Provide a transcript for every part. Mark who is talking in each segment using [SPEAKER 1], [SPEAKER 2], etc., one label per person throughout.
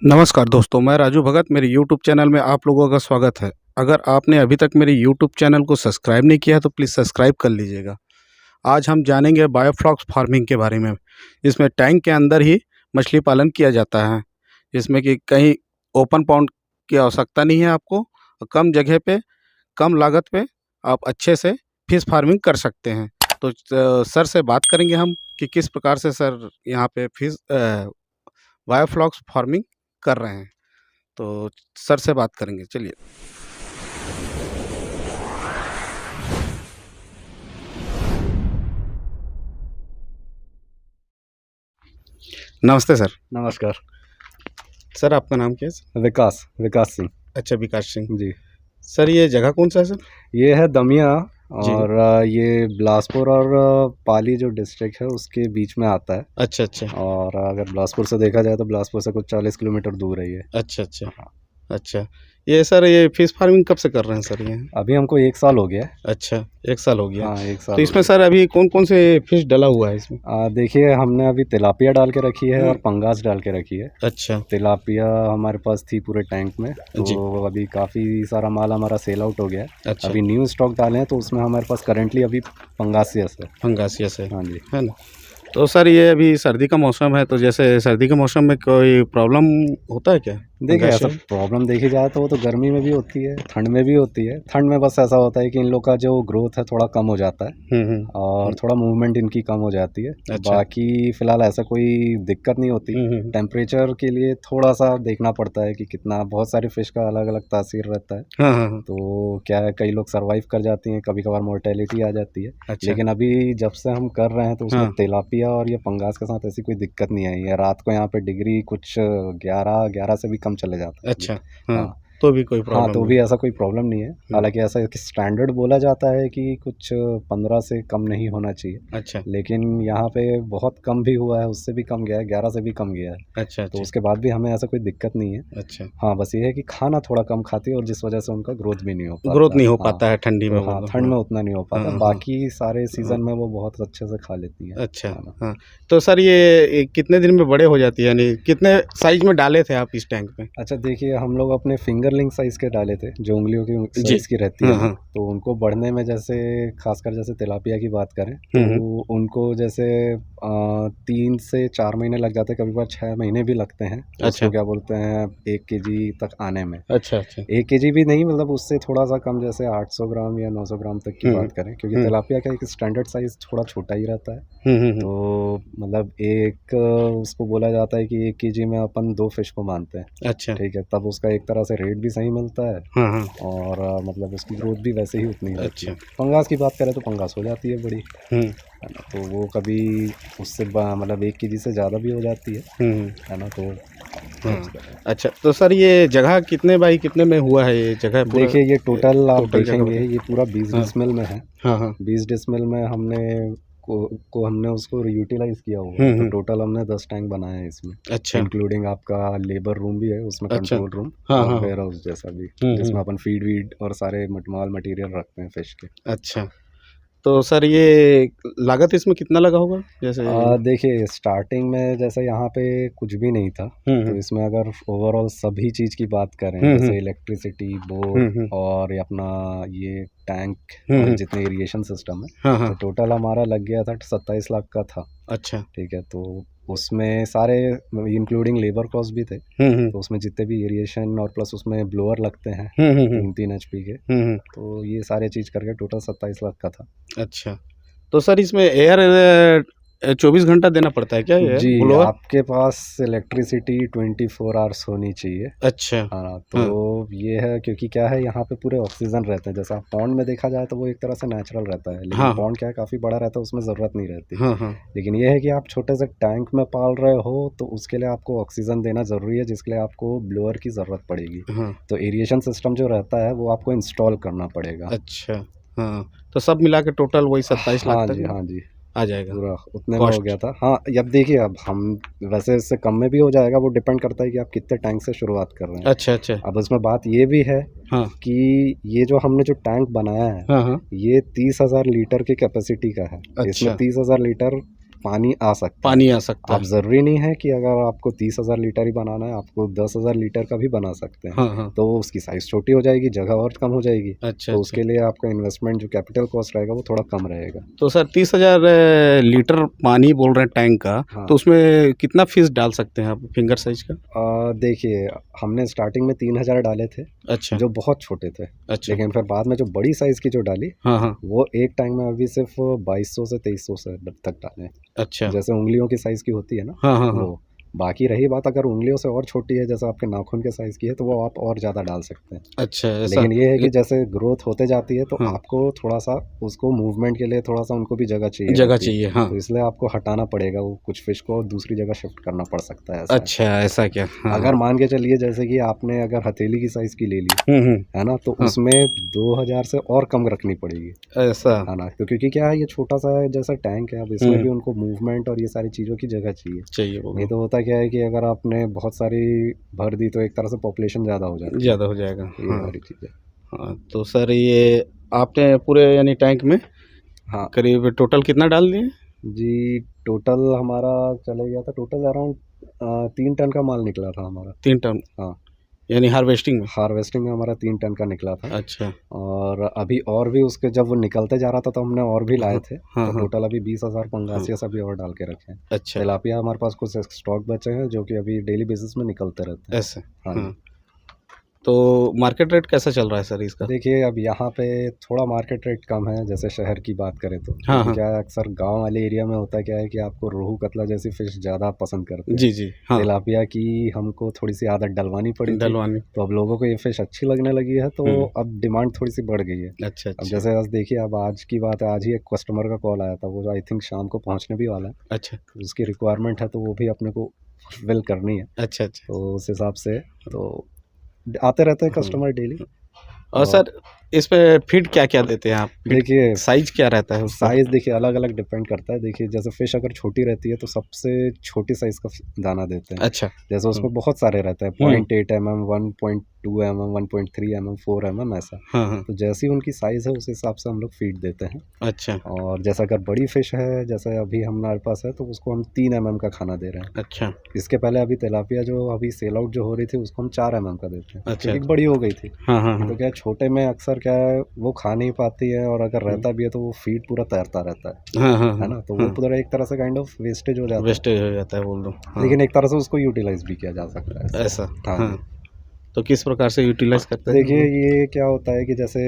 [SPEAKER 1] नमस्कार दोस्तों, मैं राजू भगत। मेरे यूट्यूब चैनल में आप लोगों का स्वागत है। अगर आपने अभी तक मेरे यूट्यूब चैनल को सब्सक्राइब नहीं किया है तो प्लीज़ सब्सक्राइब कर लीजिएगा। आज हम जानेंगे बायोफ्लॉक्स फार्मिंग के बारे में। इसमें टैंक के अंदर ही मछली पालन किया जाता है, जिसमें कि कहीं ओपन पॉन्ड की आवश्यकता नहीं है आपको। कम जगह पे, कम लागत पे आप अच्छे से फिश फार्मिंग कर सकते हैं। तो सर से बात करेंगे हम कि किस प्रकार से सर यहाँ पे फिश बायोफ्लॉक्स फार्मिंग कर रहे हैं। तो सर से बात करेंगे, चलिए। नमस्ते सर।
[SPEAKER 2] नमस्कार।
[SPEAKER 1] सर आपका नाम क्या है सर?
[SPEAKER 2] विकास सिंह।
[SPEAKER 1] अच्छा, विकास सिंह
[SPEAKER 2] जी।
[SPEAKER 1] सर। ये जगह कौन सा है सर?
[SPEAKER 2] ये है दमिया
[SPEAKER 1] जी।
[SPEAKER 2] और ये बिलासपुर और पाली जो डिस्ट्रिक्ट है उसके बीच में आता है।
[SPEAKER 1] अच्छा अच्छा।
[SPEAKER 2] और अगर बिलासपुर से देखा जाए तो बिलासपुर से कुछ 40 किलोमीटर दूर है ये।
[SPEAKER 1] अच्छा अच्छा।
[SPEAKER 2] हाँ।
[SPEAKER 1] अच्छा, ये सर ये फिश फार्मिंग कब से कर रहे हैं सर ये?
[SPEAKER 2] अभी हमको 1 साल हो गया है।
[SPEAKER 1] अच्छा, 1 साल हो गया।
[SPEAKER 2] हाँ, 1 साल
[SPEAKER 1] तो
[SPEAKER 2] हो
[SPEAKER 1] इसमें
[SPEAKER 2] गया।
[SPEAKER 1] सर अभी कौन कौन से फिश डला हुआ है इसमें?
[SPEAKER 2] देखिए, हमने अभी तिलापिया डाल के रखी है और पंगास डाल के रखी है।
[SPEAKER 1] अच्छा
[SPEAKER 2] तिलापिया हमारे पास थी पूरे टैंक में,
[SPEAKER 1] जी।
[SPEAKER 2] तो अभी काफ़ी सारा माल हमारा सेल आउट हो गया है।
[SPEAKER 1] अच्छा,
[SPEAKER 2] अभी न्यू स्टॉक डाले हैं तो उसमें हमारे पास करेंटली अभी पंगासियस है।
[SPEAKER 1] फंगासिया से
[SPEAKER 2] हाँ जी।
[SPEAKER 1] है ना? तो सर ये अभी सर्दी का मौसम है, तो जैसे सर्दी के मौसम में कोई प्रॉब्लम होता है क्या
[SPEAKER 2] देखिए, ऐसा
[SPEAKER 1] फंगासिया?
[SPEAKER 2] प्रॉब्लम देखी जाए तो वो तो गर्मी में भी होती है, ठंड में भी होती है। ठंड में बस ऐसा होता है कि इन लोग का जो ग्रोथ है थोड़ा कम हो जाता है और थोड़ा मूवमेंट इनकी कम हो जाती है।
[SPEAKER 1] अच्छा।
[SPEAKER 2] बाकी फ़िलहाल ऐसा कोई दिक्कत नहीं होती। टेम्परेचर के लिए थोड़ा-सा देखना पड़ता है कि कितना, बहुत सारे फ़िश का अलग-अलग तासीर रहता है।
[SPEAKER 1] हाँ हाँ हाँ।
[SPEAKER 2] तो क्या है, कई लोग सर्वाइव कर जाती हैं, कभी-कभार मोर्टेलिटी आ जाती है।
[SPEAKER 1] अच्छा।
[SPEAKER 2] लेकिन अभी जब से हम कर रहे हैं तो उसमें
[SPEAKER 1] हाँ।
[SPEAKER 2] तिलापिया और ये पंगास के साथ ऐसी कोई दिक्कत नहीं आई है। रात को यहाँ पे डिग्री कुछ 11 से भी कम चले जाता है अभी।
[SPEAKER 1] अच्छा। हाँ,
[SPEAKER 2] हाँ।
[SPEAKER 1] तो भी कोई
[SPEAKER 2] हाँ,
[SPEAKER 1] प्रॉब्लम
[SPEAKER 2] तो
[SPEAKER 1] नहीं?
[SPEAKER 2] भी ऐसा कोई प्रॉब्लम नहीं है। हालाँकि ऐसा एक स्टैंडर्ड बोला जाता है कि कुछ 15 से कम नहीं होना चाहिए।
[SPEAKER 1] अच्छा
[SPEAKER 2] लेकिन यहाँ पे बहुत कम भी हुआ है, उससे भी कम गया है, 11 से भी कम गया है।
[SPEAKER 1] अच्छा।
[SPEAKER 2] तो
[SPEAKER 1] अच्छा
[SPEAKER 2] उसके बाद भी हमें ऐसा कोई दिक्कत नहीं है।
[SPEAKER 1] अच्छा।
[SPEAKER 2] हाँ, बस ये है कि खाना थोड़ा कम खाती है और जिस वजह से उनका ग्रोथ भी नहीं हो
[SPEAKER 1] ग्रोथ
[SPEAKER 2] पाता।
[SPEAKER 1] नहीं हो
[SPEAKER 2] हाँ,
[SPEAKER 1] पाता है ठंडी में
[SPEAKER 2] तो
[SPEAKER 1] वो
[SPEAKER 2] हाँ,
[SPEAKER 1] तो।
[SPEAKER 2] ठंड
[SPEAKER 1] हाँ
[SPEAKER 2] में उतना नहीं हो
[SPEAKER 1] हाँ
[SPEAKER 2] पाता।
[SPEAKER 1] हाँ
[SPEAKER 2] बाकी सारे
[SPEAKER 1] हाँ।
[SPEAKER 2] सीज़न में वो बहुत अच्छे से खा लेती हैं।
[SPEAKER 1] अच्छा।
[SPEAKER 2] है ना?
[SPEAKER 1] हाँ, तो सर ये कितने दिन में बड़े हो जाती है, यानी कितने साइज में डाले थे आप इस टैंक में?
[SPEAKER 2] अच्छा, देखिए, हम लोग अपने फिंगरलिंग साइज़ के डाले थे, जो उँगलियों की
[SPEAKER 1] जी।
[SPEAKER 2] साइज़ की रहती है
[SPEAKER 1] हाँ
[SPEAKER 2] ना,
[SPEAKER 1] हाँ।
[SPEAKER 2] तो उनको बढ़ने में, जैसे ख़ासकर जैसे तिलापिया की बात करें, तो उनको जैसे 3 से 4 महीने लग जाते हैं, कभी-कभार 6 महीने भी लगते हैं।
[SPEAKER 1] अच्छा
[SPEAKER 2] उसको क्या बोलते हैं, 1 केजी तक आने में।
[SPEAKER 1] अच्छा। अच्छा।
[SPEAKER 2] 1 केजी भी नहीं, मतलब उससे थोड़ा-सा कम, जैसे 800 ग्राम या 900 ग्राम तक की बात करें, क्योंकि
[SPEAKER 1] हम्म
[SPEAKER 2] तिलापिया का एक स्टैंडर्ड साइज़ थोड़ा छोटा ही रहता है।
[SPEAKER 1] हम्म।
[SPEAKER 2] तो मतलब उसको बोला जाता है कि 1 केजी में अपन 2 फ़िश को मानते हैं।
[SPEAKER 1] अच्छा।
[SPEAKER 2] ठीक है, तब उसका एक तरह से रेट भी सही मिलता है
[SPEAKER 1] हाँ हाँ।
[SPEAKER 2] और मतलब उसकी ग्रोथ भी वैसे ही उतनी रहती है।
[SPEAKER 1] अच्छा।
[SPEAKER 2] पंगास की बात करें तो पंगास हो जाती है बड़ी,
[SPEAKER 1] हम्म
[SPEAKER 2] है ना? तो वो कभी उससे मतलब 1 केजी से ज़्यादा भी हो जाती
[SPEAKER 1] हम्म।
[SPEAKER 2] है ना? तो
[SPEAKER 1] हाँ। अच्छा, तो सर ये जगह कितने बाई कितने में हुआ है, ये जगह पूरा?
[SPEAKER 2] देखिए, ये टोटल आप
[SPEAKER 1] टोटल जगह
[SPEAKER 2] देखेंगे,
[SPEAKER 1] बताइए।
[SPEAKER 2] ये पूरा 20
[SPEAKER 1] हाँ
[SPEAKER 2] डिसमिल में है।
[SPEAKER 1] हाँ हाँ।
[SPEAKER 2] 20 डिसमिल में हमने उसको यूटिलाइज़ किया हुआ है। तो
[SPEAKER 1] हम्म।
[SPEAKER 2] टोटल हमने 10 टैंक बनाए हैं इसमें,
[SPEAKER 1] अच्छा
[SPEAKER 2] इंक्लूडिंग आपका लेबर रूम भी है उसमें,
[SPEAKER 1] अच्छा।
[SPEAKER 2] कंट्रोल रूम
[SPEAKER 1] हाँ
[SPEAKER 2] और
[SPEAKER 1] हाँ हाँ।
[SPEAKER 2] वेयर हाउस जैसा भी, जिसमें अपन फीड और सारे माल मटेरियल रखते हैं फिश के।
[SPEAKER 1] अच्छा, तो सर ये लागत इसमें कितना लगा होगा जैसे?
[SPEAKER 2] देखिए, स्टार्टिंग में जैसे यहाँ पे कुछ भी नहीं था, तो
[SPEAKER 1] हम्म
[SPEAKER 2] इसमें अगर ओवरऑल सभी चीज़ की बात करें,
[SPEAKER 1] हम्म
[SPEAKER 2] जैसे इलेक्ट्रिसिटी बोर्ड
[SPEAKER 1] हम्म
[SPEAKER 2] और ये अपना ये टैंक और
[SPEAKER 1] हम्म।
[SPEAKER 2] जितने इरिगेशन सिस्टम है,
[SPEAKER 1] हाँ
[SPEAKER 2] तो
[SPEAKER 1] हाँ।
[SPEAKER 2] टोटल हमारा लग गया था 27 लाख का था।
[SPEAKER 1] अच्छा।
[SPEAKER 2] ठीक है, तो उसमें सारे इंक्लूडिंग लेबर कॉस्ट भी थे।
[SPEAKER 1] हम्म।
[SPEAKER 2] तो उसमें जितने भी इरिगेशन और प्लस उसमें ब्लोअर लगते हैं
[SPEAKER 1] हम्म।
[SPEAKER 2] 3-3 एचपी के,
[SPEAKER 1] हम्म।
[SPEAKER 2] तो ये सारे चीज़ करके टोटल 27 लाख का था।
[SPEAKER 1] अच्छा, तो सर इसमें एयर 24 घंटा देना पड़ता है क्या, ये
[SPEAKER 2] जी,
[SPEAKER 1] ब्लोअर?
[SPEAKER 2] आपके पास इलेक्ट्रिसिटी 24 आवर्स होनी चाहिए।
[SPEAKER 1] अच्छा।
[SPEAKER 2] हाँ, तो
[SPEAKER 1] हाँ
[SPEAKER 2] ये है, क्योंकि क्या है, यहाँ पे पूरे ऑक्सीजन रहते हैं। जैसा पॉन्ड में देखा जाए तो वो एक तरह से नेचुरल रहता है, लेकिन
[SPEAKER 1] हाँ
[SPEAKER 2] पॉन्ड क्या है, काफ़ी बड़ा रहता है, उसमें ज़रूरत नहीं रहती।
[SPEAKER 1] हाँ हाँ।
[SPEAKER 2] लेकिन ये है कि आप छोटे से टैंक में पाल रहे हो तो उसके लिए आपको ऑक्सीजन देना ज़रूरी है, जिसके लिए आपको ब्लोअर की ज़रूरत पड़ेगी।
[SPEAKER 1] हाँ।
[SPEAKER 2] तो एरिएशन सिस्टम जो रहता है वो आपको इंस्टॉल करना पड़ेगा।
[SPEAKER 1] अच्छा। हाँ, तो सब मिला के टोटल वही 27 लाख
[SPEAKER 2] हाँ
[SPEAKER 1] तक
[SPEAKER 2] जी,
[SPEAKER 1] में
[SPEAKER 2] हाँ जी।
[SPEAKER 1] आ जाएगा
[SPEAKER 2] पूरा उतने में हो गया
[SPEAKER 1] कॉस्ट?
[SPEAKER 2] था। हाँ, अब देखिए, अब हम वैसे इससे कम में भी हो जाएगा, वो डिपेंड करता है कि आप कितने टैंक से शुरुआत कर रहे हैं।
[SPEAKER 1] अच्छा अच्छा।
[SPEAKER 2] अब इसमें बात ये भी है
[SPEAKER 1] हाँ
[SPEAKER 2] कि ये जो हमने जो टैंक बनाया है,
[SPEAKER 1] हाँ हाँ।
[SPEAKER 2] ये 30,000 लीटर की कैपेसिटी का है। इसमें
[SPEAKER 1] अच्छा
[SPEAKER 2] 30,000 लीटर पानी आ सकता है।
[SPEAKER 1] पानी आ सकता
[SPEAKER 2] आप
[SPEAKER 1] है।
[SPEAKER 2] ज़रूरी नहीं है कि अगर आपको 30,000 लीटर ही बनाना है, आपको 10,000 लीटर का भी बना सकते हैं।
[SPEAKER 1] हाँ, हाँ।
[SPEAKER 2] तो उसकी साइज़ छोटी हो जाएगी, जगह और कम हो जाएगी।
[SPEAKER 1] अच्छा,
[SPEAKER 2] तो
[SPEAKER 1] अच्छा।
[SPEAKER 2] उसके लिए आपका इन्वेस्टमेंट जो कैपिटल कॉस्ट रहेगा वो थोड़ा कम रहेगा।
[SPEAKER 1] तो सर 30,000 लीटर पानी बोल रहे हैं टैंक का,
[SPEAKER 2] हाँ।
[SPEAKER 1] तो उसमें कितना फ़ीस डाल सकते हैं आप फिंगर साइज़ का?
[SPEAKER 2] देखिए, हमने स्टार्टिंग में 3,000 डाले थे,
[SPEAKER 1] अच्छा,
[SPEAKER 2] जो बहुत छोटे थे।
[SPEAKER 1] अच्छा।
[SPEAKER 2] लेकिन फिर बाद में जो बड़ी साइज़ की जो डाली,
[SPEAKER 1] हाँ, हाँ।
[SPEAKER 2] वो एक टैंक में अभी सिर्फ़ 2200 से 2300 से तक डाले हैं।
[SPEAKER 1] अच्छा।
[SPEAKER 2] जैसे उँगलियों की साइज़ की होती है ना,
[SPEAKER 1] हाँ, हाँ, हाँ।
[SPEAKER 2] वो। बाकी रही बात अगर उँगलियों से और छोटी है, जैसे आपके नाखून के साइज़ की है, तो वो आप और ज़्यादा डाल सकते हैं।
[SPEAKER 1] अच्छा, ऐसा?
[SPEAKER 2] लेकिन ये है कि जैसे ग्रोथ होते जाती है, तो
[SPEAKER 1] हाँ।
[SPEAKER 2] आपको थोड़ा-सा उसको मूवमेंट के लिए थोड़ा-सा उनको भी जगह चाहिए
[SPEAKER 1] जगह
[SPEAKER 2] होती है।
[SPEAKER 1] चाहिए, हाँ।
[SPEAKER 2] तो इसलिए आपको हटाना पड़ेगा, वो कुछ फ़िश को दूसरी जगह शिफ्ट करना पड़ सकता है, ऐसा है।
[SPEAKER 1] अच्छा, ऐसा क्या? हाँ,
[SPEAKER 2] अगर
[SPEAKER 1] हाँ।
[SPEAKER 2] मान के चलिए जैसे कि आपने अगर हथेली की साइज़ की ले ली,
[SPEAKER 1] हुँ, हुँ।
[SPEAKER 2] है ना? तो
[SPEAKER 1] हाँ।
[SPEAKER 2] उसमें 2000 से और कम रखनी पड़ेगी,
[SPEAKER 1] ऐसा?
[SPEAKER 2] है ना? तो क्योंकि क्या है, ये छोटा-सा जैसा टैंक है, अब इसमें
[SPEAKER 1] हुँ,
[SPEAKER 2] भी उनको मूवमेंट और ये सारी चीज़ों की जगह चाहिए।
[SPEAKER 1] चाहिए
[SPEAKER 2] नहीं
[SPEAKER 1] होगा।
[SPEAKER 2] तो होता क्या है कि अगर आपने बहुत सारी भर दी, तो एक तरह से पॉपुलेशन ज़्यादा हो जाती है।
[SPEAKER 1] ज़्यादा हो जाएगा,
[SPEAKER 2] ये
[SPEAKER 1] हाँ।
[SPEAKER 2] सारी चीज़ें।
[SPEAKER 1] हाँ, तो सर ये आपने पूरे यानी टैंक में
[SPEAKER 2] हाँ।
[SPEAKER 1] करीब टोटल कितना डाल दिए?
[SPEAKER 2] जी, टोटल हमारा चले गया था, टोटल अराउंड 3 टन का माल निकला था हमारा।
[SPEAKER 1] 3 टन,
[SPEAKER 2] हाँ,
[SPEAKER 1] यानी हार्वेस्टिंग में?
[SPEAKER 2] हार्वेस्टिंग में हमारा 3 टन का निकला था।
[SPEAKER 1] अच्छा।
[SPEAKER 2] और अभी और भी उसके जब वो निकलते जा रहा था, तो हमने और भी लाए
[SPEAKER 1] हाँ,
[SPEAKER 2] थे।
[SPEAKER 1] हाँ,
[SPEAKER 2] तो
[SPEAKER 1] हाँ।
[SPEAKER 2] टोटल अभी 20,000
[SPEAKER 1] हाँ,
[SPEAKER 2] पंगासिया सभी और डाल के रखे हैं।
[SPEAKER 1] अच्छा,
[SPEAKER 2] तिलापिया हमारे पास कुछ स्टॉक बचे हैं, जो कि अभी डेली बेसिस में निकलते रहते हैं।
[SPEAKER 1] ऐसे?
[SPEAKER 2] हाँ जी।
[SPEAKER 1] हाँ। तो मार्केट रेट कैसा चल रहा है सर इसका?
[SPEAKER 2] देखिए, अब यहाँ पे थोड़ा मार्केट रेट कम है, जैसे शहर की बात करें तो।
[SPEAKER 1] हाँ,
[SPEAKER 2] क्योंकि
[SPEAKER 1] हाँ।
[SPEAKER 2] क्या है, अक्सर गाँव वाले एरिया में होता क्या है कि आपको रोहू, कतला जैसी फ़िश ज़्यादा पसंद करते हैं।
[SPEAKER 1] जी, जी। हाँ,
[SPEAKER 2] तिलापिया की हमको थोड़ी-सी आदत डलवानी पड़ी थी,
[SPEAKER 1] डलवानी।
[SPEAKER 2] तो अब लोगों को ये फ़िश अच्छी लगने लगी है, तो
[SPEAKER 1] हुँ।
[SPEAKER 2] अब डिमांड थोड़ी-सी बढ़ गई है।
[SPEAKER 1] अच्छा,
[SPEAKER 2] अब
[SPEAKER 1] अच्छा।
[SPEAKER 2] जैसे आज देखिए, अब आज की बात है, आज ही एक कस्टमर का कॉल आया था, वो आई थिंक शाम को पहुँचने भी वाला है।
[SPEAKER 1] अच्छा,
[SPEAKER 2] तो उसकी रिक्वायरमेंट है, तो वो भी अपने को फुलफ़िल करनी है।
[SPEAKER 1] अच्छा, अच्छा।
[SPEAKER 2] तो उस हिसाब से तो आते रहते हैं
[SPEAKER 1] हुँ।
[SPEAKER 2] Customer daily.
[SPEAKER 1] और
[SPEAKER 2] और
[SPEAKER 1] सर इस पे फीड क्या-क्या देते हैं आप? फीड
[SPEAKER 2] देखिए,
[SPEAKER 1] साइज़ क्या रहता है उसका?
[SPEAKER 2] साइज़ देखिए अलग-अलग डिपेंड करता है। देखिए, जैसे फ़िश अगर छोटी रहती है, तो सबसे छोटी साइज़ का दाना देते हैं।
[SPEAKER 1] अच्छा।
[SPEAKER 2] जैसे
[SPEAKER 1] हुँ।
[SPEAKER 2] उसमें बहुत सारे रहते हैं,
[SPEAKER 1] हुँ।
[SPEAKER 2] 0.8 एमएम, 1.2 एमएम, 1.3 एमएम, 4 एमएम, ऐसा।
[SPEAKER 1] हाँ, हाँ।
[SPEAKER 2] तो जैसी उनकी साइज़ है, उस हिसाब से हम लोग फ़ीड देते हैं।
[SPEAKER 1] अच्छा,
[SPEAKER 2] और जैसे अगर बड़ी फ़िश है, जैसे अभी हमारे पास है, तो उसको हम 3 एमएम का खाना दे रहे हैं।
[SPEAKER 1] अच्छा,
[SPEAKER 2] इसके पहले अभी तिलापिया जो अभी सेल आउट जो हो रही थी, उसको हम 4 एमएम का देते हैं,
[SPEAKER 1] अच्छा,
[SPEAKER 2] क्योंकि
[SPEAKER 1] अच्छा।
[SPEAKER 2] बड़ी हो गई थी।
[SPEAKER 1] हाँ, हाँ,
[SPEAKER 2] नहीं तो
[SPEAKER 1] हाँ।
[SPEAKER 2] क्या है, छोटे में अक्सर क्या है, वो खा नहीं पाती है, और अगर
[SPEAKER 1] हुँ।
[SPEAKER 2] रहता भी है, तो वो फ़ीड पूरा तैरता रहता
[SPEAKER 1] हाँ, हाँ,
[SPEAKER 2] है
[SPEAKER 1] हाँ।
[SPEAKER 2] ना? तो वो
[SPEAKER 1] हाँ,
[SPEAKER 2] पूरा एक तरह से काइंड ऑफ वेस्टेज हो जाता है।
[SPEAKER 1] वेस्टेज हो जाता है बोल दो। हाँ,
[SPEAKER 2] लेकिन एक तरह से उसको यूटिलाइज़ भी किया जा सकता है इससे।
[SPEAKER 1] ऐसा।
[SPEAKER 2] हाँ जी।
[SPEAKER 1] हाँ, तो किस प्रकार से यूटिलाइज़ करते हैं
[SPEAKER 2] देखिए,
[SPEAKER 1] हम लोग?
[SPEAKER 2] ये क्या होता है कि जैसे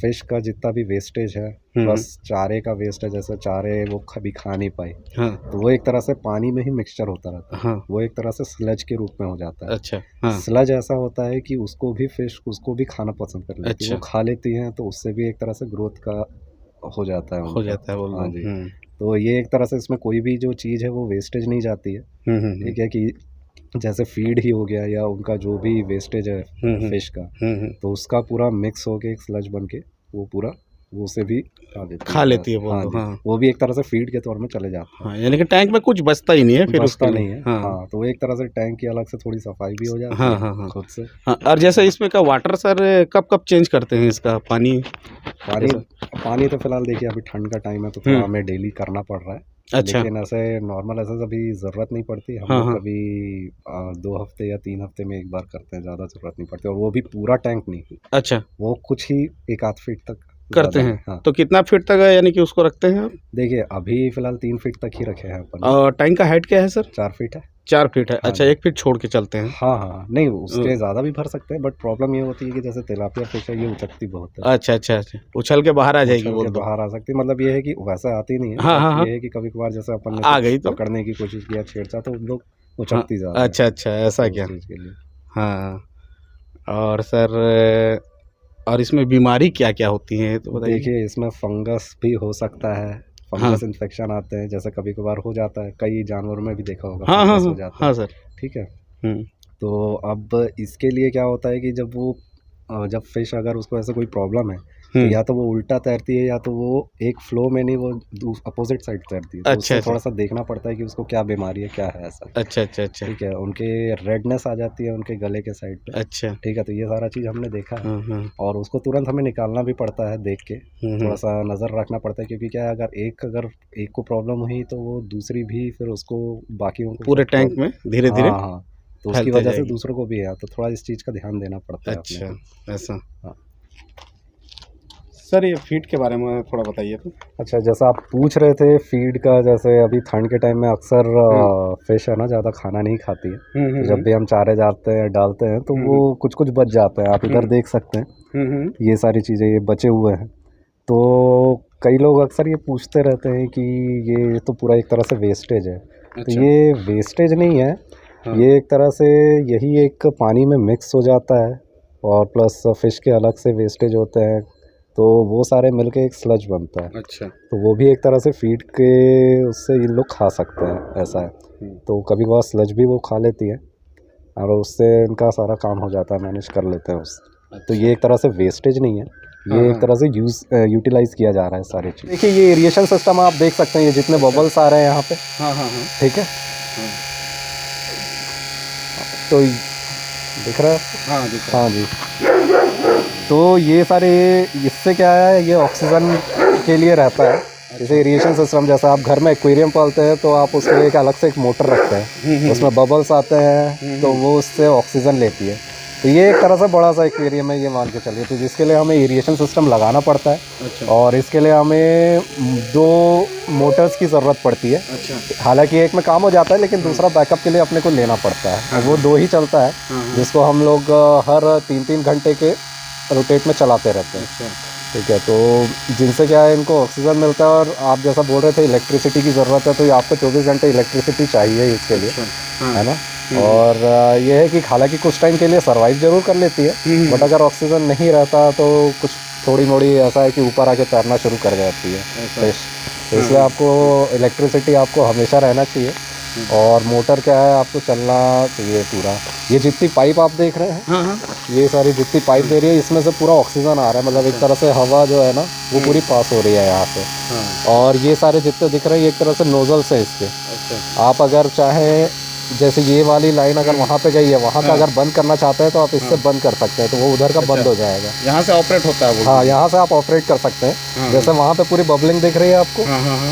[SPEAKER 2] फ़िश का जितना भी वेस्टेज है,
[SPEAKER 1] हुँ, हुँ।
[SPEAKER 2] प्लस चारे का वेस्ट है, जैसे चारे वो कभी खा नहीं पाई,
[SPEAKER 1] हाँ,
[SPEAKER 2] तो वो एक तरह से पानी में ही मिक्सचर होता रहता है।
[SPEAKER 1] हाँ।
[SPEAKER 2] वो एक तरह से स्लज के रूप में हो जाता है।
[SPEAKER 1] अच्छा, हाँ।
[SPEAKER 2] स्लज ऐसा होता है कि उसको भी फ़िश उसको भी खाना पसंद कर लेती है। वो
[SPEAKER 1] अच्छा,
[SPEAKER 2] खा लेती हैं, तो उससे भी एक तरह से ग्रोथ का हो जाता है
[SPEAKER 1] हो
[SPEAKER 2] उनका।
[SPEAKER 1] जाता है बोल दो।
[SPEAKER 2] हाँ जी।
[SPEAKER 1] हुँ।
[SPEAKER 2] तो ये एक तरह से इसमें कोई भी जो चीज़ है, वो वेस्टेज नहीं जाती है।
[SPEAKER 1] हुँ, हुँ, हुँ।
[SPEAKER 2] ठीक है कि जैसे फ़ीड ही हो गया, या उनका जो भी वेस्टेज है
[SPEAKER 1] हुँ, हुँ।
[SPEAKER 2] फ़िश का,
[SPEAKER 1] हुँ, हुँ।
[SPEAKER 2] तो उसका पूरा मिक्स होके एक स्लज बन के वो पूरा वो उसे भी खा लेती है
[SPEAKER 1] खा
[SPEAKER 2] एक तरह
[SPEAKER 1] लेती
[SPEAKER 2] से।
[SPEAKER 1] है बोल
[SPEAKER 2] हाँ
[SPEAKER 1] दो,
[SPEAKER 2] जी,
[SPEAKER 1] हाँ।
[SPEAKER 2] वो भी एक तरह से फ़ीड के तौर में चले जाता है।
[SPEAKER 1] हाँ, यानी कि टैंक में कुछ बचता ही नहीं है फिर उसके
[SPEAKER 2] बचता
[SPEAKER 1] लिए।
[SPEAKER 2] नहीं है।
[SPEAKER 1] हाँ।
[SPEAKER 2] हाँ, तो वो एक तरह से टैंक की अलग से थोड़ी सफाई भी हो जाती
[SPEAKER 1] हाँ,
[SPEAKER 2] है
[SPEAKER 1] हाँ, हाँ।
[SPEAKER 2] खुद से।
[SPEAKER 1] हाँ, और जैसे इसमें का वाटर सर कब-कब चेंज करते हैं इसका पानी?
[SPEAKER 2] पानी
[SPEAKER 1] जैसा
[SPEAKER 2] पानी तो फ़िलहाल देखिए, अभी ठंड का टाइम है, तो थोड़ा
[SPEAKER 1] हुँ।
[SPEAKER 2] हमें डेली करना पड़ रहा है।
[SPEAKER 1] अच्छा।
[SPEAKER 2] लेकिन ऐसे नॉर्मल ऐसे कभी ज़रूरत नहीं पड़ती। हम
[SPEAKER 1] हाँ,
[SPEAKER 2] लोग
[SPEAKER 1] हाँ।
[SPEAKER 2] कभी 2 हफ़्ते या 3 हफ़्ते में एक बार करते हैं, ज़्यादा ज़रूरत नहीं पड़ती, और वो भी पूरा टैंक नहीं।
[SPEAKER 1] अच्छा,
[SPEAKER 2] वो कुछ ही 1 आध फीट तक,
[SPEAKER 1] करते
[SPEAKER 2] ज़्यादा नहीं।
[SPEAKER 1] हैं।
[SPEAKER 2] हाँ,
[SPEAKER 1] तो कितना फीट तक यानी कि उसको रखते हैं आप?
[SPEAKER 2] देखिए, अभी फ़िलहाल 3 फीट तक ही रखे हैं अपन ने।
[SPEAKER 1] और टैंक का हाइट क्या है सर?
[SPEAKER 2] 4 फीट है।
[SPEAKER 1] 4 फीट है।
[SPEAKER 2] हाँ
[SPEAKER 1] अच्छा,
[SPEAKER 2] जी।
[SPEAKER 1] 1 फीट छोड़ के चलते हैं।
[SPEAKER 2] हाँ, हाँ, हाँ। नहीं,
[SPEAKER 1] अ,
[SPEAKER 2] उसके ज़्यादा भी भर सकते हैं, बट प्रॉब्लम ये होती है कि जैसे तिलापिया फ़िश है, ये उचकती बहुत है।
[SPEAKER 1] अच्छा, अच्छा, अच्छा। उछल के बाहर आ जाएगी
[SPEAKER 2] उछल के
[SPEAKER 1] बोल दो।
[SPEAKER 2] बाहर आ सकती है, मतलब ये है कि वैसे आती नहीं है,
[SPEAKER 1] हाँ, हाँ,
[SPEAKER 2] बट
[SPEAKER 1] हाँ।
[SPEAKER 2] ये है कि कभी-कभार जैसे अपन ने
[SPEAKER 1] आ
[SPEAKER 2] कुछ
[SPEAKER 1] गई तो?
[SPEAKER 2] पकड़ने की कोशिश किया, छेड़छाड़, तो लोग
[SPEAKER 1] हाँ,
[SPEAKER 2] उचकती ज़्यादा है,
[SPEAKER 1] अच्छा, अच्छा, ऐसा
[SPEAKER 2] तो उस
[SPEAKER 1] क्या?
[SPEAKER 2] चीज़ के लिए।
[SPEAKER 1] हाँ, और सर और इसमें बीमारी क्या-क्या होती हैं, ये तो बताइए?
[SPEAKER 2] देखिए, इसमें फंगस भी हो सकता है,
[SPEAKER 1] हाँ।
[SPEAKER 2] फंगस इन्फेक्शन आते हैं, जैसे कभी-कभार हो जाता है, कई जानवरों में भी देखा होगा
[SPEAKER 1] हाँ, हाँ,
[SPEAKER 2] फंगस हो
[SPEAKER 1] हाँ।
[SPEAKER 2] जाते हैं,
[SPEAKER 1] हाँ सर।
[SPEAKER 2] ठीक है?
[SPEAKER 1] हुँ।
[SPEAKER 2] तो अब इसके लिए क्या होता है कि जब फ़िश अगर उसको ऐसा कोई प्रॉब्लम है, तो या तो वो उल्टा तैरती है या तो वो एक फ्लो में नहीं, वो अपोजिट साइड तैरती है। तो उससे थोड़ा सा देखना पड़ता है कि उसको क्या बीमारी है, क्या है ऐसा।
[SPEAKER 1] अच्छा अच्छा अच्छा।
[SPEAKER 2] ठीक है, उनके रेडनेस आ जाती है उनके गले के साइड पे।
[SPEAKER 1] अच्छा।
[SPEAKER 2] ठीक है, तो ये सारा चीज़ हमने देखा है। और उसको तुरंत हमें निकालना भी पड़ता है देख के, थोड़ा सा नज़र रखना पड़ता है, क्योंकि क्या है, अगर एक को प्रॉब्लम हुई तो वो दूसरी भी फिर उसको बाकियों को
[SPEAKER 1] पूरे टैंक में धीरे धीरे
[SPEAKER 2] हाँ हाँ, तो उसकी
[SPEAKER 1] फैलते
[SPEAKER 2] वजह से
[SPEAKER 1] जाएगी।
[SPEAKER 2] दूसरों को भी है, तो थोड़ा इस चीज़ का ध्यान देना पड़ता है अपने को।
[SPEAKER 1] अच्छा ऐसा।
[SPEAKER 2] हाँ।
[SPEAKER 1] सर ये फीड के बारे में थोड़ा बताइए तो।
[SPEAKER 2] अच्छा, जैसा आप पूछ रहे थे फीड का, जैसे अभी ठंड के टाइम में अक्सर फिश है ना ज़्यादा खाना नहीं खाती है। तो जब भी हम चारे जाते हैं डालते हैं तो वो कुछ कुछ बच जाते हैं, आप इधर देख सकते हैं। ये सारी चीज़ें ये बचे हुए हैं। तो कई लोग अक्सर ये पूछते रहते हैं कि ये तो पूरा एक तरह से वेस्टेज है। तो
[SPEAKER 1] अच्छा।
[SPEAKER 2] ये वेस्टेज नहीं है।
[SPEAKER 1] हाँ।
[SPEAKER 2] ये एक तरह से यही एक पानी में मिक्स हो जाता है, और प्लस फिश के अलग से वेस्टेज होते हैं, तो वो सारे मिलके एक स्लज बनता है।
[SPEAKER 1] अच्छा।
[SPEAKER 2] तो वो भी एक तरह से फीड के उससे ये लोग खा सकते हैं, ऐसा है। तो कभी कभार स्लज भी वो खा लेती है, और उससे इनका सारा काम हो जाता है, मैनेज कर लेते हैं उससे। तो ये एक तरह से वेस्टेज नहीं है, ये एक तरह से यूटिलाइज किया जा रहा है सारी चीज़। देखिए ये एरिएशन सिस्टम आप देख सकते हैं, ये जितने बबल्स आ रहे हैं यहाँ पे।
[SPEAKER 1] हाँ हाँ हाँ।
[SPEAKER 2] ठीक है, तो दिख रहा है?
[SPEAKER 1] हाँ दिख रहा है।
[SPEAKER 2] हाँ जी। तो ये सारे, इससे क्या है, ये ऑक्सीजन के लिए रहता है। जैसे एरिएशन सिस्टम, जैसा आप घर में एक्वेरियम पालते हैं तो आप उसके लिए एक अलग से एक मोटर रखते हैं, उसमें बबल्स आते हैं, तो वो उससे ऑक्सीजन लेती है। तो ये एक तरह से बड़ा सा एक्वेरियम है, ये मान के चलिए। तो जिसके लिए हमें एरिएशन सिस्टम लगाना पड़ता है।
[SPEAKER 1] अच्छा।
[SPEAKER 2] और इसके लिए हमें 2 मोटर्स की ज़रूरत पड़ती है।
[SPEAKER 1] अच्छा।
[SPEAKER 2] हालांकि एक में काम हो जाता है, लेकिन दूसरा बैकअप के लिए अपने को लेना पड़ता है, और वो 2 ही चलता है, जिसको हम लोग हर 3-3 घंटे के रोटेट में चलाते रहते हैं।
[SPEAKER 1] अच्छा।
[SPEAKER 2] ठीक है, तो जिनसे क्या है, इनको ऑक्सीजन मिलता है। और आप जैसा बोल रहे थे इलेक्ट्रिसिटी की ज़रूरत है, तो ये आपको 24 घंटे इलेक्ट्रिसिटी चाहिए इसके लिए।
[SPEAKER 1] अच्छा।
[SPEAKER 2] है ना। और ये है कि हालांकि कुछ टाइम के लिए सर्वाइव जरूर कर लेती है, बट अगर ऑक्सीजन नहीं रहता तो कुछ थोड़ी मोड़ी ऐसा है कि ऊपर आके तैरना शुरू कर जाती है फिश। तो इसलिए आपको इलेक्ट्रिसिटी आपको हमेशा रहना चाहिए, और मोटर क्या है, आपको चलना चाहिए पूरा। ये जितनी पाइप आप देख रहे हैं,
[SPEAKER 1] हाँ हाँ।
[SPEAKER 2] ये सारी जितनी पाइप दे रही है, इसमें से पूरा ऑक्सीजन आ रहा है, मतलब एक तरह से हवा जो है ना वो पूरी पास हो रही है यहाँ से। और ये सारे जितने दिख रहे हैं, ये एक तरह से नोजल्स है इसके।
[SPEAKER 1] अच्छा।
[SPEAKER 2] आप अगर चाहें, जैसे ये वाली लाइन अगर वहाँ पे गई है, वहाँ का अगर बंद करना चाहते हैं तो आप इससे बंद कर सकते हैं, तो वो उधर का बंद हो जाएगा।
[SPEAKER 1] यहाँ से ऑपरेट होता है वो?
[SPEAKER 2] हाँ, यहाँ से आप ऑपरेट कर सकते हैं। जैसे वहाँ पे पूरी बबलिंग दिख रही है आपको।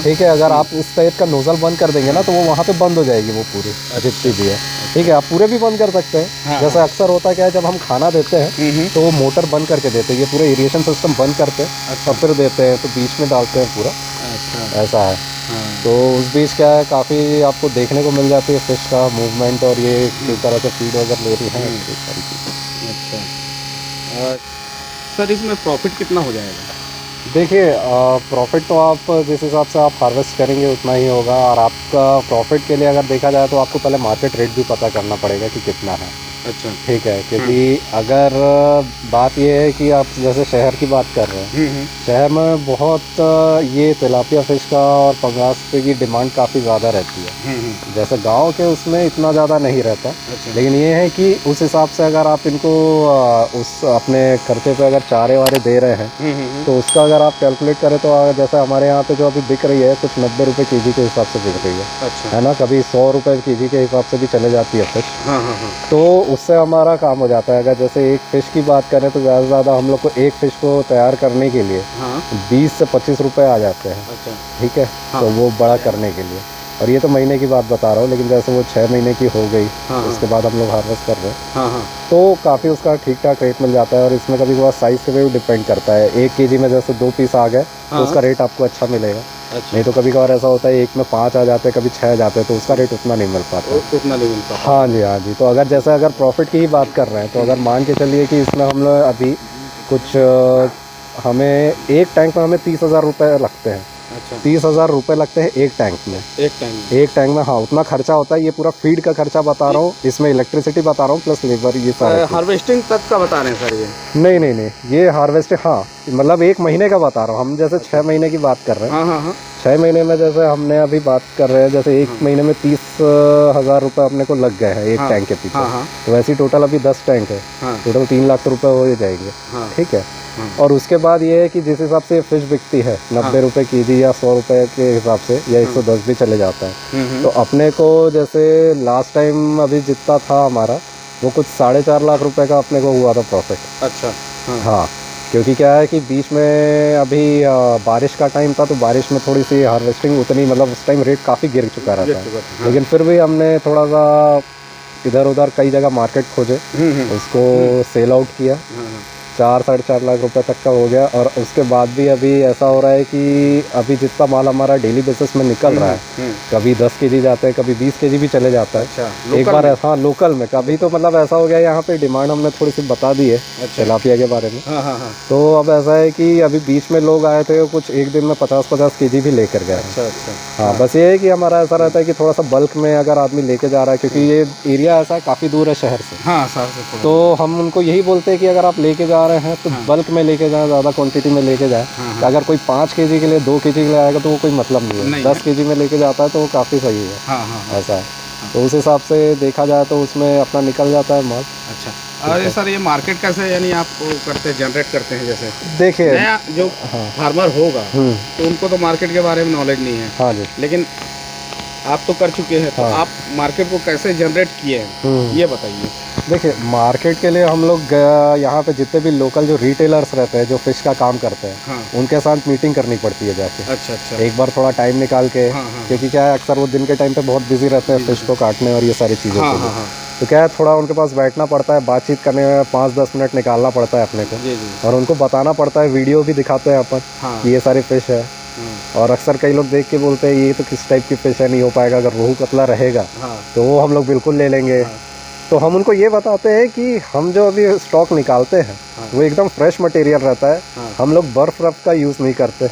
[SPEAKER 2] ठीक है, अगर आप इस टाइप का नोजल बंद कर देंगे ना, तो वो वहाँ पे बंद हो जाएगी वो पूरी जितनी भी है। ठीक है, आप पूरे भी बंद कर सकते हैं। जैसे अक्सर होता क्या है, जब हम खाना देते हैं तो वो मोटर बंद करके देते हैं, ये पूरे एरिएशन सिस्टम बंद करते हैं और फिर देते हैं, तो बीच में डालते हैं पूरा। ऐसा है। तो उस बीच क्या है, काफ़ी आपको देखने को मिल जाती है फिश का मूवमेंट, और ये किस तरह से फीड वगैरह ले रही है, ये सारी चीज़ें।
[SPEAKER 1] अच्छा। सर इसमें प्रॉफिट कितना हो जाएगा?
[SPEAKER 2] देखिए, प्रॉफिट तो आप जिस हिसाब से आप हार्वेस्ट करेंगे उतना ही होगा, और आपका प्रॉफिट के लिए अगर देखा जाए तो आपको पहले मार्केट रेट भी पता करना पड़ेगा कि कितना है।
[SPEAKER 1] अच्छा।
[SPEAKER 2] ठीक है, क्योंकि अगर बात ये है कि आप जैसे शहर की बात कर रहे हैं, शहर में बहुत ये तिलापिया फ़िश का और पंगास पे की डिमांड काफ़ी ज़्यादा रहती है। जैसे गांव के उसमें इतना ज़्यादा नहीं रहता।
[SPEAKER 1] अच्छा।
[SPEAKER 2] लेकिन ये है कि उस हिसाब से अगर आप इनको उस अपने खर्चे पे अगर चारे वारे दे रहे हैं, तो उसका अगर आप कैलकुलेट करें तो जैसे हमारे यहाँ पे जो अभी बिक रही है कुछ 90 रुपये केजी के हिसाब से बिक रही है।
[SPEAKER 1] अच्छा।
[SPEAKER 2] है ना, कभी 100 रुपये केजी के हिसाब से भी चले जाती है फिश।
[SPEAKER 1] हाँ हाँ हाँ।
[SPEAKER 2] तो उससे हमारा काम हो जाता है। अगर जैसे एक फ़िश की बात करें तो ज़्यादा से ज़्यादा हम लोग को एक फ़िश को तैयार करने के लिए 20 से 25 रुपये आ जाते हैं।
[SPEAKER 1] अच्छा।
[SPEAKER 2] ठीक है। तो वो बड़ा करने के लिए, और ये तो महीने की बात बता रहा हूँ, लेकिन जैसे वो 6 महीने की हो गई, उसके बाद हम लोग हार्वेस्ट कर रहे हैं, तो काफ़ी उसका ठीक ठाक रेट मिल जाता है। और इसमें कभी कभार साइज़ से भी डिपेंड करता है। 1 केजी में जैसे 2 पीस आ गए तो उसका रेट आपको अच्छा मिलेगा।
[SPEAKER 1] अच्छा।
[SPEAKER 2] नहीं तो कभी कभार ऐसा होता है 1 में 5 आ जाते हैं, कभी 6 आ जाते हैं, तो उसका रेट उतना नहीं मिल पाता।
[SPEAKER 1] उतना नहीं मिल पाता।
[SPEAKER 2] हाँ जी, हाँ जी। तो अगर प्रॉफिट की ही बात कर रहे हैं, तो अगर मान के चलिए कि इसमें हम लोग अभी कुछ हमें एक टैंक में हमें 30,000 रुपये लगते हैं।
[SPEAKER 1] अच्छा।
[SPEAKER 2] 30,000 रुपये लगते हैं एक टैंक में। एक टैंक में हाँ, उतना खर्चा होता है। ये पूरा फीड का खर्चा बता रहा हूँ, इसमें इलेक्ट्रिसिटी बता रहा हूँ, प्लस लेबर, ये सारा
[SPEAKER 1] हार्वेस्टिंग तक का बता रहे हैं सर ये?
[SPEAKER 2] नहीं, ये हार्वेस्टिंग, हाँ मतलब 1 महीने का बता रहा हूँ। हम जैसे 6 महीने की बात कर रहे हैं।
[SPEAKER 1] हाँ।
[SPEAKER 2] 6 महीने में जैसे हमने अभी बात कर रहे हैं, जैसे 1 महीने में 30,000 रुपये अपने को लग गए हैं एक टैंक के पीछे। तो वैसे ही टोटल अभी 10 टैंक है, टोटल 3 लाख रुपये हो जाएंगे। ठीक है। और उसके बाद ये है कि जिस हिसाब से फिश बिकती है 90 रुपये केजी या 100 रुपये के हिसाब से या 110 भी चले जाता है, तो अपने को जैसे लास्ट टाइम अभी जितना था हमारा वो कुछ 4.5 लाख रुपए का अपने को हुआ था प्रॉफिट।
[SPEAKER 1] अच्छा।
[SPEAKER 2] हाँ, क्योंकि क्या है कि बीच में अभी बारिश का टाइम था, तो बारिश में थोड़ी सी हार्वेस्टिंग उतनी, मतलब उस टाइम रेट काफ़ी गिर चुका रहता है। लेकिन फिर भी हमने थोड़ा सा इधर उधर कई जगह मार्केट खोजे, उसको सेल आउट किया, 4-4.5 लाख रुपए तक का हो गया। और उसके बाद भी अभी ऐसा हो रहा है कि अभी जितना माल हमारा डेली बेसिस में निकल रहा है, कभी 10 केजी जाते हैं, कभी 20 केजी भी चले जाता है।
[SPEAKER 1] अच्छा,
[SPEAKER 2] एक बार ऐसा, हाँ लोकल में कभी तो मतलब ऐसा हो गया, यहाँ पे डिमांड हमने थोड़ी सी बता दी है तिलापिया के बारे में। तो अब ऐसा है कि अभी बीच में लोग आए थे, कुछ एक दिन में 50-50 केजी भी लेकर गए।
[SPEAKER 1] अच्छा।
[SPEAKER 2] हाँ, बस ये है कि हमारा ऐसा रहता है कि थोड़ा सा बल्क में अगर आदमी लेके जा रहा है, क्योंकि ये एरिया ऐसा काफ़ी दूर है शहर से।
[SPEAKER 1] हाँ, शहर से
[SPEAKER 2] तो हम उनको यही बोलते हैं कि अगर आप लेके जा रहे हैं तो बल्क में लेके जाएं, ज़्यादा क्वांटिटी में लेके जाएं। तो अगर कोई 5 केजी के लिए 2 केजी के लिए आएगा तो वो कोई मतलब नहीं है। 10 केजी में लेके जाता है तो वो काफ़ी सही है। ऐसा है, तो उस हिसाब से देखा जाए तो उसमें अपना निकल जाता है माल।
[SPEAKER 1] अच्छा, और सर ये मार्केट कैसे, यानी आप करते जनरेट करते हैं? जैसे
[SPEAKER 2] देखिए,
[SPEAKER 1] नया जो फार्मर होगा तो उनको तो मार्केट के बारे में नॉलेज नहीं है।
[SPEAKER 2] हाँ जी,
[SPEAKER 1] लेकिन आप तो कर चुके हैं, तो आप मार्केट को कैसे जनरेट किए हैं ये बताइए।
[SPEAKER 2] देखिए, मार्केट के लिए हम लोग यहाँ पे जितने भी लोकल जो रिटेलर्स रहते हैं, जो फिश का काम करते हैं, उनके साथ मीटिंग करनी पड़ती है जाके।
[SPEAKER 1] अच्छा।
[SPEAKER 2] एक बार थोड़ा टाइम निकाल के, क्योंकि क्या है अक्सर वो दिन के टाइम पे बहुत बिजी रहते हैं फिश को काटने और ये सारी चीज़ों के लिए। तो क्या है, थोड़ा उनके पास बैठना पड़ता है, बातचीत करने में 5-10 मिनट निकालना पड़ता है अपने को, और उनको बताना पड़ता है। वीडियो भी दिखाते हैं अपन कि ये सारे फिश है, और अक्सर कई लोग देख के बोलते हैं ये तो किस टाइप की फिश है, नहीं हो पाएगा। अगर रोहू कतला रहेगा तो वो हम लोग बिल्कुल ले लेंगे। तो हम उनको ये बताते हैं कि हम जो अभी स्टॉक निकालते हैं वो एकदम फ्रेश मटेरियल रहता है। हम लोग बर्फ का यूज़ नहीं करते।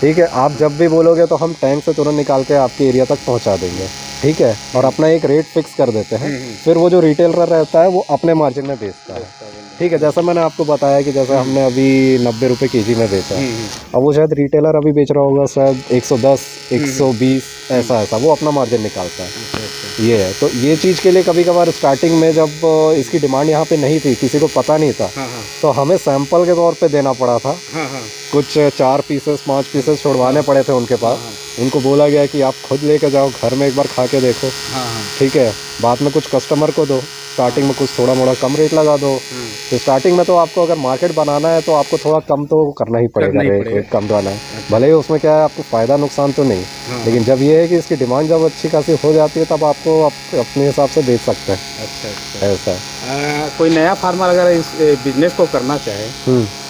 [SPEAKER 2] ठीक है, आप जब भी बोलोगे तो हम टैंक से तुरंत निकाल के आपके एरिया तक पहुंचा देंगे। ठीक है, और अपना एक रेट फिक्स कर देते हैं। फिर वो जो रिटेलर रहता है वो अपने मार्जिन में बेचता है। ठीक है, जैसा मैंने आपको बताया कि जैसे हमने अभी 90 रुपये केजी में बेचा है, अब वो शायद रिटेलर अभी बेच रहा होगा शायद 110, 120, ऐसा वो अपना मार्जिन निकालता है। ये है, तो ये चीज़ के लिए कभी कभार स्टार्टिंग में जब इसकी डिमांड यहाँ पे नहीं थी, किसी को पता नहीं था, तो हमें सैंपल के तौर पे देना पड़ा था। कुछ 4 पीसेस 5 पीसेस छोड़वाने पड़े थे उनके पास। उनको बोला गया कि आप खुद लेके जाओ, घर में एक बार खा के देखो। ठीक है, बाद में कुछ कस्टमर को दो, स्टार्टिंग में कुछ थोड़ा मोड़ा कम रेट लगा दो। तो स्टार्टिंग में तो आपको अगर मार्केट बनाना है तो आपको थोड़ा कम तो करना ही पड़ेगा, रेट कम डालना है। भले ही उसमें क्या है, आपको फ़ायदा नुकसान तो नहीं, लेकिन जब ये है कि इसकी डिमांड जब अच्छी खासी हो जाती है तब आपको अपने हिसाब से बेच सकते हैं। अच्छा, ऐसा है।
[SPEAKER 1] कोई नया फार्मर अगर इस बिजनेस को करना चाहे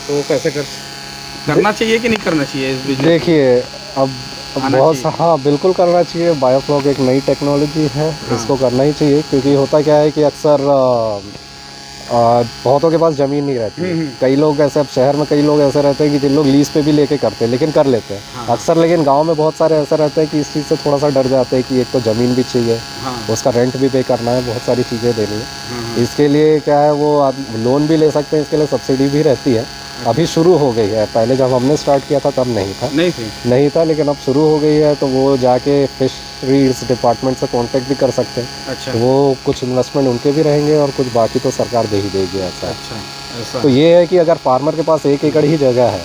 [SPEAKER 1] तो कैसे करना चाहिए कि नहीं करना चाहिए इस बिजनेस?
[SPEAKER 2] देखिए, अब बहुत हाँ, बिल्कुल करना चाहिए। बायोफ्लॉक एक नई टेक्नोलॉजी है, इसको करना ही चाहिए। क्योंकि होता क्या है कि अक्सर बहुतों के पास ज़मीन नहीं रहती। कई लोग ऐसे, अब शहर में कई लोग ऐसे रहते हैं कि जिन लोग लीज पे भी लेके करते हैं, लेकिन कर लेते हैं अक्सर। लेकिन गांव में बहुत सारे ऐसे रहते हैं कि इस चीज़ से थोड़ा सा डर जाते हैं कि एक तो ज़मीन भी चाहिए, उसका रेंट भी पे करना है, बहुत सारी चीज़ें देनी है। इसके लिए क्या है, वो लोन भी ले सकते हैं, इसके लिए सब्सिडी भी रहती है। अभी शुरू हो गई है, पहले जब हमने स्टार्ट किया था तब नहीं था, लेकिन अब शुरू हो गई है। तो वो जाके फिशरीज डिपार्टमेंट से कांटेक्ट भी कर सकते हैं। अच्छा। तो वो कुछ इन्वेस्टमेंट उनके भी रहेंगे और कुछ बाकी तो सरकार दे ही देगी, ऐसा। अच्छा। तो ये है कि अगर फार्मर के पास 1 एकड़ ही जगह है,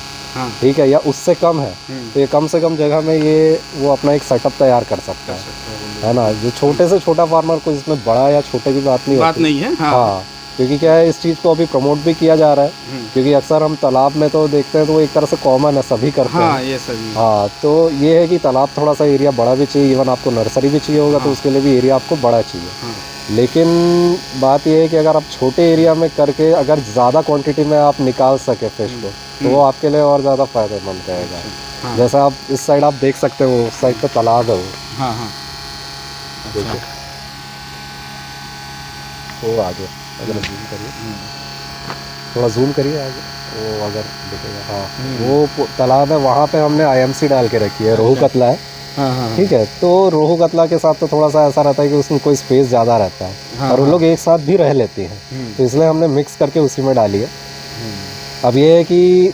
[SPEAKER 2] ठीक है, या उससे कम है, तो ये कम से कम जगह में ये वो अपना एक सेटअप तैयार कर सकता है ना। जो छोटे से छोटा फार्मर को, इसमें बड़ा या छोटे की बात नहीं है। हाँ, क्योंकि क्या है, इस चीज़ को अभी प्रमोट भी किया जा रहा है। क्योंकि अक्सर हम तालाब में तो देखते हैं तो वो एक तरह से कॉमन है, सभी करते हैं।
[SPEAKER 1] ये सभी।
[SPEAKER 2] हाँ, तो ये है कि तालाब थोड़ा सा एरिया बड़ा भी चाहिए। इवन आपको नर्सरी भी चाहिए होगा तो उसके लिए भी एरिया आपको बड़ा चाहिए। लेकिन बात ये है कि अगर आप छोटे एरिया में करके अगर ज़्यादा क्वांटिटी में आप निकाल सके फिश को, तो वो आपके लिए और ज़्यादा फ़ायदेमंद रहेगा। जैसा आप इस साइड आप देख सकते हो, उस साइड पे तालाब है वो। देखिए, वो आगे अगर जूम करिए, थोड़ा जूम करिए आगे, वो अगर दिखेगा। हाँ, वो तालाब है, वहाँ पे हमने IMC डाल के रखी है, रोहू कतला है। ठीक है, तो रोहू कतला के साथ तो थोड़ा सा ऐसा रहता है कि उसमें कोई स्पेस ज़्यादा रहता है, और उन लोग एक साथ भी रह लेती हैं, तो इसलिए हमने मिक्स करके उसी में डाली है। अब ये है कि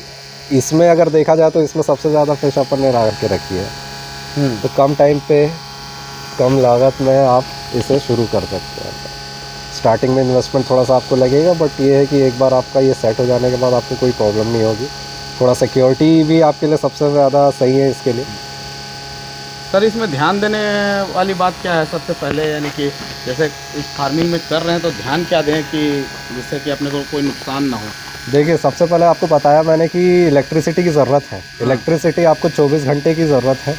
[SPEAKER 2] इसमें अगर देखा जाए तो इसमें सबसे ज़्यादा फिश अपन ने रख के रखी है। तो कम टाइम पे कम लागत में आप इसे शुरू कर सकते हैं। स्टार्टिंग में इन्वेस्टमेंट थोड़ा सा आपको लगेगा, बट ये है कि एक बार आपका ये सेट हो जाने के बाद आपको कोई प्रॉब्लम नहीं होगी। थोड़ा सिक्योरिटी भी आपके लिए सबसे ज़्यादा सही है इसके लिए।
[SPEAKER 1] सर इसमें ध्यान देने वाली बात क्या है सबसे पहले, यानी कि जैसे इस फार्मिंग में कर रहे हैं तो ध्यान क्या दें कि जिससे कि अपने को कोई नुकसान ना हो।
[SPEAKER 2] देखिए, सबसे पहले आपको बताया मैंने कि इलेक्ट्रिसिटी की ज़रूरत है। इलेक्ट्रिसिटी आपको 24 घंटे की ज़रूरत है,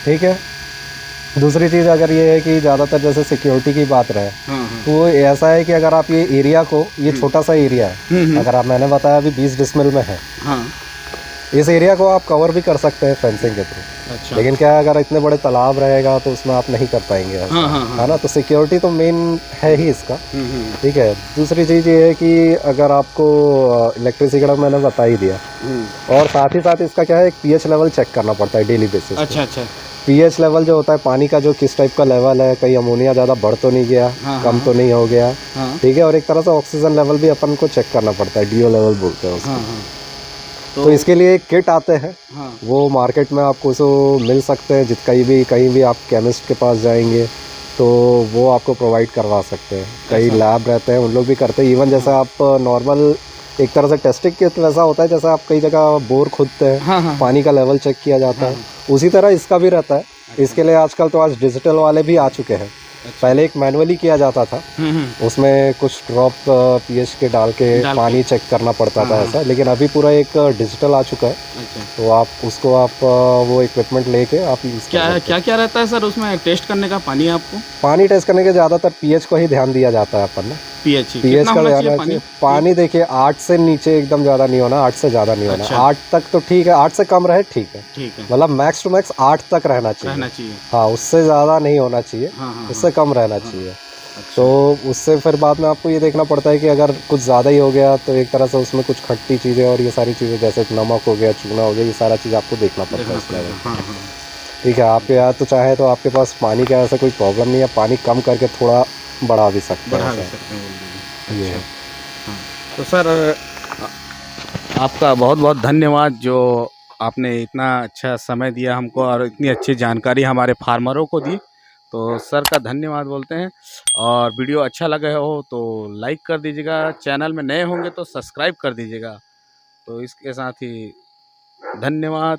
[SPEAKER 2] ठीक है। दूसरी चीज़ अगर ये है कि ज़्यादातर जैसे सिक्योरिटी की बात रहे, तो वो ऐसा है कि अगर आप ये एरिया को, ये छोटा सा एरिया है, अगर आप, मैंने बताया अभी 20 डिसमिल में है, इस एरिया को आप कवर भी कर सकते हैं फेंसिंग के थ्रू।
[SPEAKER 1] अच्छा।
[SPEAKER 2] लेकिन क्या है, अगर इतने बड़े तालाब रहेगा तो उसमें आप नहीं कर पाएंगे ऐसा, है ना। तो सिक्योरिटी तो मेन है ही इसका, ठीक है। दूसरी चीज़ ये है कि अगर आपको इलेक्ट्रिसिटी का मैंने बता ही दिया, और साथ ही साथ इसका क्या है, एक पीएच लेवल चेक करना पड़ता है डेली बेसिस।
[SPEAKER 1] अच्छा अच्छा।
[SPEAKER 2] पीएच लेवल जो होता है पानी का, जो किस टाइप का लेवल है, कहीं अमोनिया ज़्यादा बढ़ तो नहीं गया, कम तो नहीं हो गया, ठीक है। और एक तरह से ऑक्सीजन लेवल भी अपन को चेक करना पड़ता है, डीओ लेवल बोलते हैं उसको। तो इसके लिए एक किट आते हैं, वो मार्केट में आपको उसको मिल सकते हैं, कहीं भी आप केमिस्ट के पास जाएंगे तो वो आपको प्रोवाइड करवा सकते हैं। कई लैब रहते हैं, उन लोग भी करते हैं। इवन जैसे आप नॉर्मल एक तरह से टेस्टिंग किट वैसा होता है, जैसे आप कई जगह बोर खोदते हैं, पानी का लेवल चेक किया जाता है, उसी तरह इसका भी रहता है। इसके लिए आजकल तो आज डिजिटल वाले भी आ चुके हैं। पहले एक मैनुअली किया जाता था, उसमें कुछ ड्रॉप पीएच के डाल के पानी चेक करना पड़ता था ऐसा, लेकिन अभी पूरा एक डिजिटल आ चुका है। तो आप उसको वो इक्विपमेंट लेके आप
[SPEAKER 1] क्या रहता है सर उसमें टेस्ट करने का?
[SPEAKER 2] पानी टेस्ट करने के ज़्यादातर पीएच को ही ध्यान दिया जाता है अपन ने। पीएच का ध्यान रखिए। पानी देखिए 8 से नीचे एकदम ज़्यादा नहीं होना, 8 से ज़्यादा नहीं होना। 8 तक तो ठीक है, 8 से कम रहे ठीक है, मतलब मैक्स टू मैक्स 8 तक रहना चाहिए। हाँ, उससे ज़्यादा नहीं होना चाहिए, उससे कम रहना चाहिए। तो उससे फिर बाद में आपको ये देखना पड़ता है कि अगर कुछ ज़्यादा ही हो गया तो एक तरह से उसमें कुछ खट्टी चीज़ें और ये सारी चीज़ें जैसे नमक हो गया, चूना हो गया, ये सारा चीज़ आपको देखना पड़ता है इस लेवल। ठीक है, आपके यहाँ तो चाहे तो आपके पास पानी का ऐसा कोई प्रॉब्लम नहीं है, पानी कम करके थोड़ा बढ़ा भी सकते हैं। ये
[SPEAKER 1] तो सर आपका बहुत बहुत धन्यवाद, जो आपने इतना अच्छा समय दिया हमको और इतनी अच्छी जानकारी हमारे फार्मरों को दी। तो सर का धन्यवाद बोलते हैं। और वीडियो अच्छा लगा हो तो लाइक कर दीजिएगा, चैनल में नए होंगे तो सब्सक्राइब कर दीजिएगा। तो इसके साथ ही धन्यवाद।